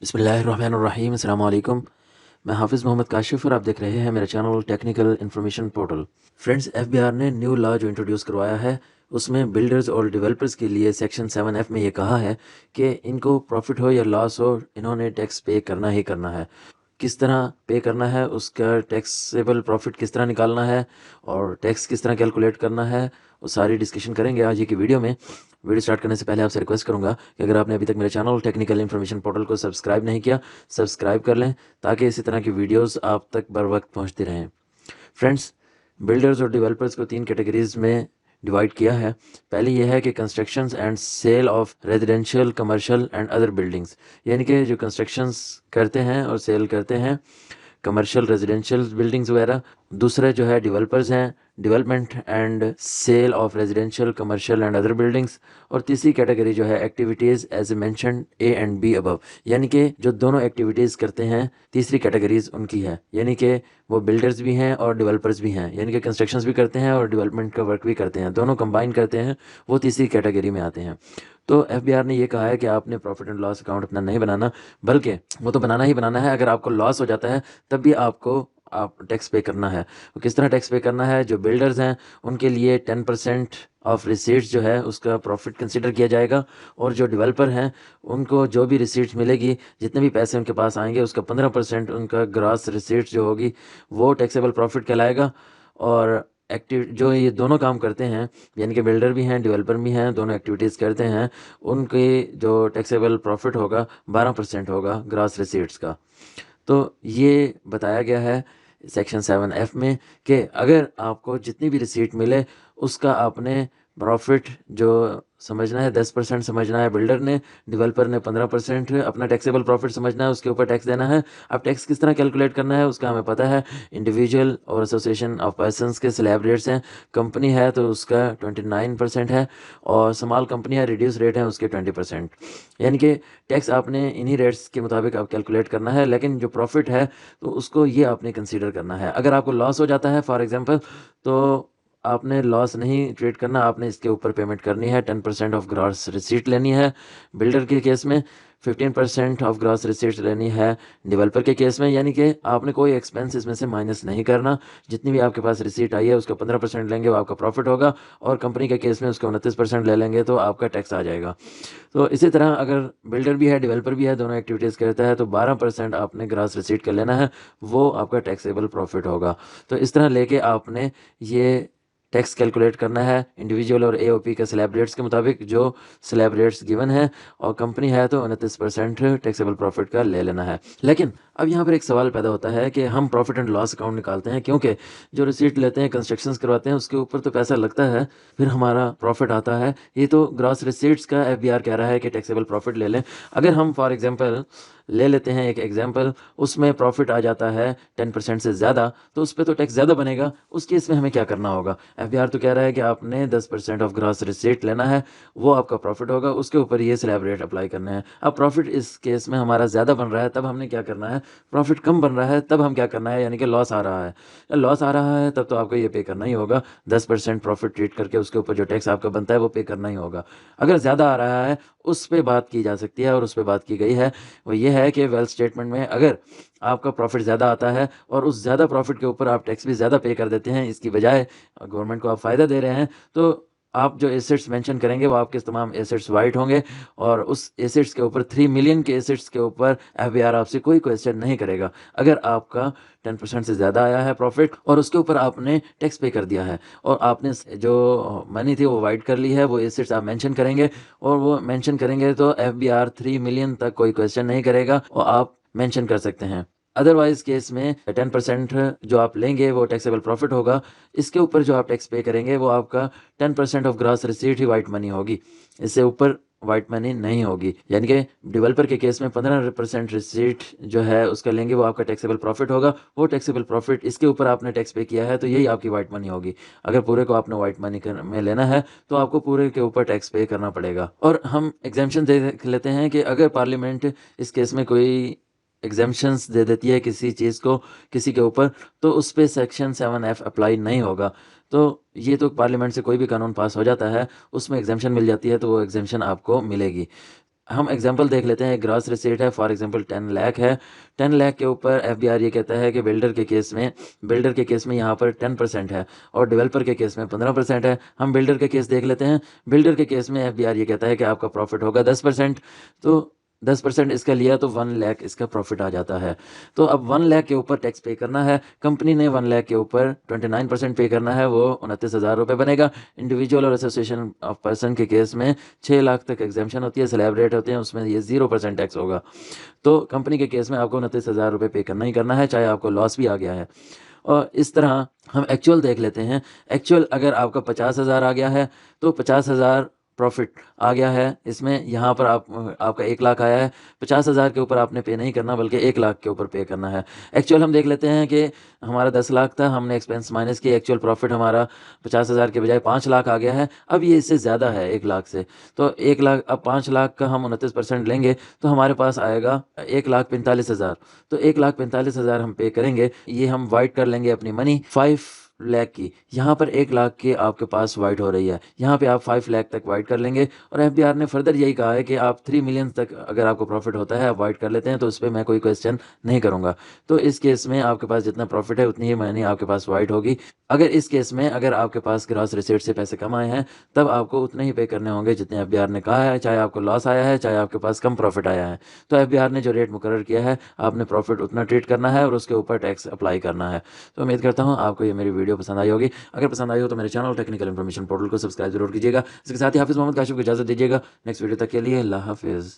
बिस्मिल्लाहिर्रहमानिर्रहीम अस्सलाम वालेकुम। मैं हाफिज़ मोहम्मद काशिफ़ और आप देख रहे हैं मेरा channel technical information portal. Friends, FBR ने न्यू लॉ जो इंट्रोड्यूस करवाया है उसमें बिल्डर्स और डेवलपर्स के लिए सेक्शन 7F में ये कहा है कि इनको प्रॉफिट हो या लॉस हो, इन्होंने टैक्स पे करना ही करना है। किस तरह पे करना है, उसका टैक्सेबल प्रॉफिट किस तरह निकालना है और टैक्स किस तरह कैलकुलेट करना है, वो सारी डिस्कशन करेंगे आज की वीडियो में। वीडियो स्टार्ट करने से पहले आपसे रिक्वेस्ट करूंगा कि अगर आपने अभी तक मेरे चैनल टेक्निकल इन्फॉर्मेशन पोर्टल को सब्सक्राइब नहीं किया, सब्सक्राइब कर लें ताकि इसी तरह की वीडियोस आप तक बर वक्त पहुंचती रहें। फ्रेंड्स, बिल्डर्स और डेवलपर्स को 3 कैटेगरीज में डिवाइड किया है। पहली यह है कि constructions and sale of residential, commercial and other buildings, यानी कि जो कंस्ट्रक्शंस करते हैं और सेल करते हैं कमर्शियल रेजिडेंशियल बिल्डिंग्स वगैरह। दूसरे जो है डेवलपर्स हैं, development and sale of residential, commercial and other buildings. और तीसरी कैटेगरी जो है activities as mentioned A and B above, यानी कि जो दोनों एक्टिविटीज़ करते हैं, तीसरी कैटेगरीज उनकी है, यानी कि वो बिल्डर्स भी हैं और डेवलपर्स भी हैं, यानी कि कंस्ट्रक्शंस भी करते हैं और डेवलपमेंट का वर्क भी करते हैं, दोनों कंबाइन करते हैं, वो तीसरी कैटेगरी में आते हैं। तो एफबीआर ने ये कहा है कि आपने प्रॉफिट एंड लॉस अकाउंट अपना नहीं बनाना, बल्कि वो तो बनाना ही बनाना है। अगर आपको लॉस हो जाता है तब भी आपको आप टैक्स पे करना है। तो किस तरह टैक्स पे करना है? जो बिल्डर्स हैं उनके लिए 10% ऑफ रिसीट्स जो है उसका प्रॉफिट कंसिडर किया जाएगा, और जो डेवलपर हैं उनको जो भी रिसीट्स मिलेगी, जितने भी पैसे उनके पास आएंगे, उसका 15% उनका ग्रॉस रिसीट्स जो होगी वो टैक्सेबल प्रॉफिट कहलाएगा। और एक्टिव जो ये दोनों काम करते हैं, यानी कि बिल्डर भी हैं डेवलपर भी हैं, दोनों एक्टिविटीज़ करते हैं, उनके जो टैक्सेबल प्रॉफिट होगा 12% होगा ग्रॉस रिसीट्स का। तो ये बताया गया है सेक्शन 7F में कि अगर आपको जितनी भी रिसीट मिले उसका आपने प्रॉफिट जो समझना है 10% समझना है, बिल्डर ने, डेवलपर ने 15% अपना टैक्सेबल प्रॉफिट समझना है, उसके ऊपर टैक्स देना है। अब टैक्स किस तरह कैलकुलेट करना है उसका हमें पता है। इंडिविजुअल और एसोसिएशन ऑफ पर्सनस के स्लैब रेट्स हैं। कंपनी है तो उसका 29% है, और स्मॉल कंपनी है रिड्यूस रेट है उसके 20%। यानी कि टैक्स आपने इन्हीं रेट्स के मुताबिक आप कैलकुलेट करना है, लेकिन जो प्रॉफिट है तो उसको ये आपने कंसीडर करना है। अगर आपको लॉस हो जाता है फॉर एग्जांपल, तो आपने लॉस नहीं ट्रेड करना, आपने इसके ऊपर पेमेंट करनी है, 10% ऑफ ग्रॉस रिसीट लेनी है बिल्डर के केस में, 15% ऑफ ग्रॉस रिसीट लेनी है डेवलपर के केस में। यानी कि आपने कोई एक्सपेंस इसमें से माइनस नहीं करना, जितनी भी आपके पास रिसीट आई है उसका 15% लेंगे, वो आपका प्रॉफिट होगा, और कंपनी के केस में उसका 29% ले लेंगे तो आपका टैक्स आ जाएगा। तो इसी तरह अगर बिल्डर भी है डेवलपर भी है, दोनों एक्टिविटीज़ करता है, तो 12% आपने ग्रॉस रिसीट कर लेना है, वो आपका टैक्सेबल प्रॉफिट होगा। तो इस तरह लेके आपने ये टैक्स कैलकुलेट करना है इंडिविजुअल और एओपी के स्लैब रेट्स के मुताबिक, जो स्लैब रेट्स गिवन है, और कंपनी है तो 29% टैक्सेबल प्रॉफिट का ले लेना है। लेकिन अब यहाँ पर एक सवाल पैदा होता है कि हम प्रॉफिट एंड लॉस अकाउंट निकालते हैं, क्योंकि जो रिसीट लेते हैं, कंस्ट्रक्शंस करवाते हैं, उसके ऊपर तो पैसा लगता है, फिर हमारा प्रॉफिट आता है। ये तो ग्रॉस रिसीट्स का एफबीआर कह रहा है कि टैक्सेबल प्रॉफिट ले लें। अगर हम फॉर एग्जांपल ले लेते हैं एक एग्जांपल, उसमें प्रॉफिट आ जाता है 10% से ज़्यादा, तो उस पर तो टैक्स ज़्यादा बनेगा। उस केस में हमें क्या करना होगा? एफबीआर तो कह रहा है कि आपने 10% ऑफ ग्रॉस रिसीट लेना है, वो आपका प्रॉफिट होगा, उसके ऊपर ये स्लैब रेट अप्लाई करना है। अब प्रॉफिट इस केस में हमारा ज़्यादा बन रहा है, तब हमने क्या करना है? प्रॉफिट कम बन रहा है तब हम क्या करना है, यानी कि लॉस आ रहा है, लॉस आ रहा है तब तो आपको ये पे करना ही होगा। 10% प्रॉफिट ट्रीट करके उसके ऊपर जो टैक्स आपका बनता है वो पे करना ही होगा। अगर ज़्यादा आ रहा है उस पर बात की जा सकती है, और उस पर बात की गई है। वो ये है कि वेल्थ स्टेटमेंट में अगर आपका प्रॉफिट ज़्यादा आता है और उस ज़्यादा प्रॉफिट के ऊपर आप टैक्स भी ज़्यादा पे कर देते हैं, इसकी बजाय गवर्नमेंट को आप फ़ायदा दे रहे हैं, तो आप जो एसेट्स मेंशन करेंगे वो आपके तमाम एसेट्स वाइट होंगे, और उस एसेट्स के ऊपर 3 मिलियन के एसेट्स के ऊपर एफबीआर आपसे कोई क्वेश्चन नहीं करेगा। अगर आपका 10% से ज़्यादा आया है प्रॉफिट और उसके ऊपर आपने टैक्स पे कर दिया है, और आपने जो मनी थी वो वाइट कर ली है, वो एसेट्स आप मेंशन करेंगे, और वो मेंशन करेंगे तो एफबीआर 3 मिलियन तक कोई क्वेश्चन नहीं करेगा, और आप मेंशन कर सकते हैं। अदरवाइज केस में 10% जो आप लेंगे वो टैक्सेबल प्रॉफिट होगा, इसके ऊपर जो आप टैक्स पे करेंगे वो आपका 10% of gross receipt he white money होगी, इससे ऊपर वाइट मनी नहीं होगी। यानी कि डेवलपर के केस में 15% रिसीट जो है उसका लेंगे, वो आपका टैक्सेबल प्रॉफिट होगा, वो टैक्सेबल प्रॉफिट इसके ऊपर आपने टैक्स पे किया है तो यही आपकी वाइट मनी होगी। अगर पूरे को आपने वाइट मनी में लेना है तो आपको पूरे के ऊपर टैक्स पे करना पड़ेगा। और हम एग्जाम्पशन देख लेते हैं कि अगर पार्लियामेंट इस केस में कोई एग्जाम्पशंस दे देती है किसी चीज़ को किसी के ऊपर, तो उस पर सेक्शन 7F अप्लाई नहीं होगा। तो ये तो पार्लियामेंट से कोई भी कानून पास हो जाता है, उसमें एग्जाम्पशन मिल जाती है, तो वो एग्जाम्पशन आपको मिलेगी। हम एग्जांपल देख लेते हैं, ग्रॉस रिसीट है फॉर एग्जांपल 10 लाख है। 10 लाख के ऊपर एफबीआर ये कहता है कि बिल्डर के केस में यहाँ पर 10% है और डेवलपर के केस में 15% है। हम बिल्डर के केस देख लेते हैं। बिल्डर के केस में एफबीआर ये कहता है कि आपका प्रॉफिट होगा 10%। तो 10% इसका लिया तो 1 लाख इसका प्रॉफिट आ जाता है। तो अब 1 लाख के ऊपर टैक्स पे करना है। कंपनी ने 1 लाख के ऊपर 29% पे करना है, वो 29,000 रुपये बनेगा। इंडिविजुअल और एसोसिएशन ऑफ पर्सन के केस में 6 लाख तक एग्जाम्पशन होती है, स्लैब रेट होते हैं, उसमें ये 0% टैक्स होगा। तो कंपनी के केस में आपको 29,000 रुपये पे करना ही करना है, चाहे आपको लॉस भी आ गया है। और इस तरह हम एक्चुअल देख लेते हैं। एक्चुअल अगर आपका 50,000 आ गया है तो 50,000 प्रॉफिट आ गया है इसमें। यहाँ पर आपका 1 लाख आया है, 50,000 के ऊपर आपने पे नहीं करना बल्कि 1 लाख के ऊपर पे करना है। एक्चुअल हम देख लेते हैं कि हमारा 10 लाख था, हमने एक्सपेंस माइनस किया, एक्चुअल प्रॉफिट हमारा 50,000 के बजाय 5 लाख आ गया है। अब ये इससे ज़्यादा है 1 लाख से, तो 1 लाख, अब 5 लाख का हम 29% लेंगे तो हमारे पास आएगा 1,45,000। तो 1,45,000 हम पे करेंगे। ये हम वाइट कर लेंगे अपनी मनी 5 लाख की। यहाँ पर 1 लाख की आपके पास वाइट हो रही है, यहाँ पे आप 5 लाख तक वाइट कर लेंगे। और एफबीआर ने फर्दर यही कहा है कि आप 3 मिलियन तक अगर आपको प्रॉफिट होता है आप वाइट कर लेते हैं तो उस पर मैं कोई क्वेश्चन नहीं करूँगा। तो इस केस में आपके पास जितना प्रॉफिट है उतनी ही मनी आपके पास वाइट होगी। अगर इस केस में अगर आपके पास ग्रॉस रिसीट से पैसे कम आए हैं तब आपको उतने ही पे करने होंगे जितने एफबीआर ने कहा है, चाहे आपको लॉस आया है चाहे आपके पास कम प्रॉफिट आया है। तो एफबीआर ने जो रेट मुकर्रर किया है आपने प्रॉफिट उतना ट्रीट करना है और उसके ऊपर टैक्स अप्लाई करना है। तो उम्मीद करता हूँ आपको ये मेरी वीडियो पसंद आई होगी। अगर पसंद आई हो तो मेरे चैनल टेक्निकल इन्फॉर्मेशन पोर्टल को सब्सक्राइब जरूर कीजिएगा। इसके साथ ही हाफिज़ मोहम्मद काशिफ को इजाज़त दीजिएगा। नेक्स्ट वीडियो तक के लिए अल्लाह हाफिज़।